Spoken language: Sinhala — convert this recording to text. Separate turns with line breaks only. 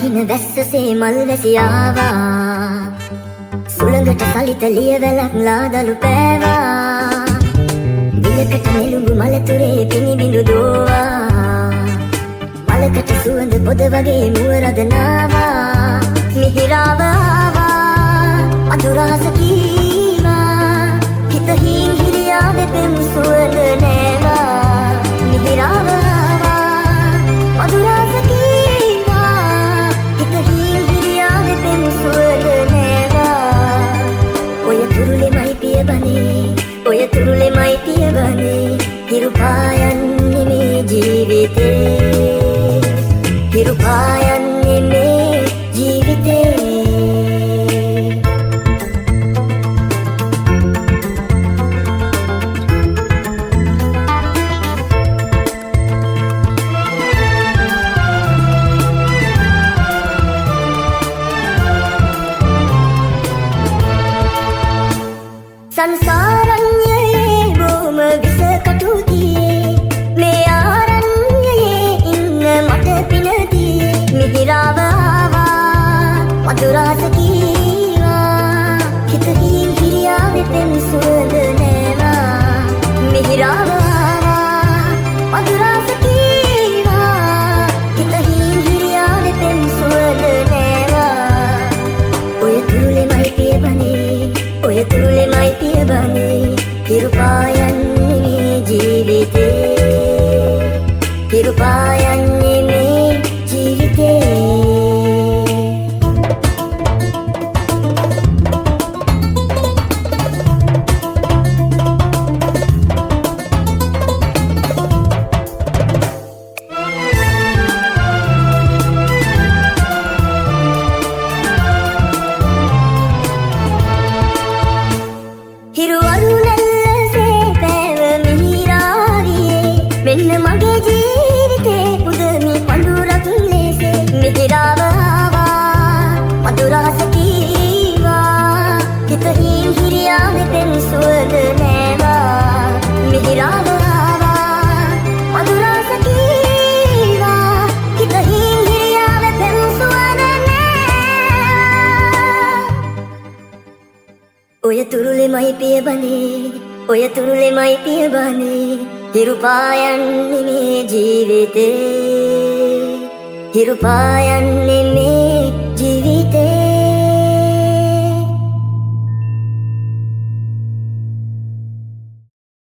වහින වැස්සසේ මල් වැසියාවා සුළඟට සලිත ලියවැලක් ලාදලු පෑවා විලකට නෙළුඹු මලතුරේ පිණිබිඳු දෝවා මලකට සුවඳ පොද වගේ මුවරද නාවා මිහිරාව ආවා අදුරාස කීවා හිත හීන් හිරියාවෙ පෙම් සුවඳ නෑවා මිහිරාව ආවා අදුරාස කීවා හිත හීන් හිරියාවෙ පෙම් සුවඳ නෑවා ඔය තුරුලෙමයි පියබනේ ඔය තුරුලෙමයි පියබනේ හිරු පායන්නේ මේ ජීවිතේ හිරු පායන්නේ මේ ජීවිතේ සංසාරඤ්ඤයේ බොම විස කටුතියේ මේ ආරඤ්ඤයේ ඉන්න මට පිනතියේ මිහිරාව ආවා මధుරාස කීවා හිත හීන් හිරියාවෙ පෙම් සුවඳ නෑවා මිහිරාව ආවා මధుරාස කීවා හිත හීන් හිරියාවෙ පෙම් සුවඳ නෑවා ඔය තුරුලෙමයි පියබනේ ඔය තුරුලෙමයි පියබනේ හිරු පායන්නේ මේ ජීවිතේ හිරු පායන්නේ මේ ජීවිතේ හිරු අරුණැල්ලසේ පෑව මිහිරාවියේ මෙන්න මගේ ජීවිතේ පුදමි පඳුරක් ලෙසේ මිහිරාව ආවා මధుරාස කීවා හිත හීන් හිරියාවෙ පෙම් සුවඳ නෑවා මිහිරාව ආවා මధుරාස කීවා හිත හීන් හිරියාවෙ පෙම් සුවඳ නෑවා ඔය තුරුලෙමයි පියබනේ ඔය තුරුලෙමයි පියබනේ හිරු පායන්නේ මේ ජීවිතේ හිරු පායන්නේ මේ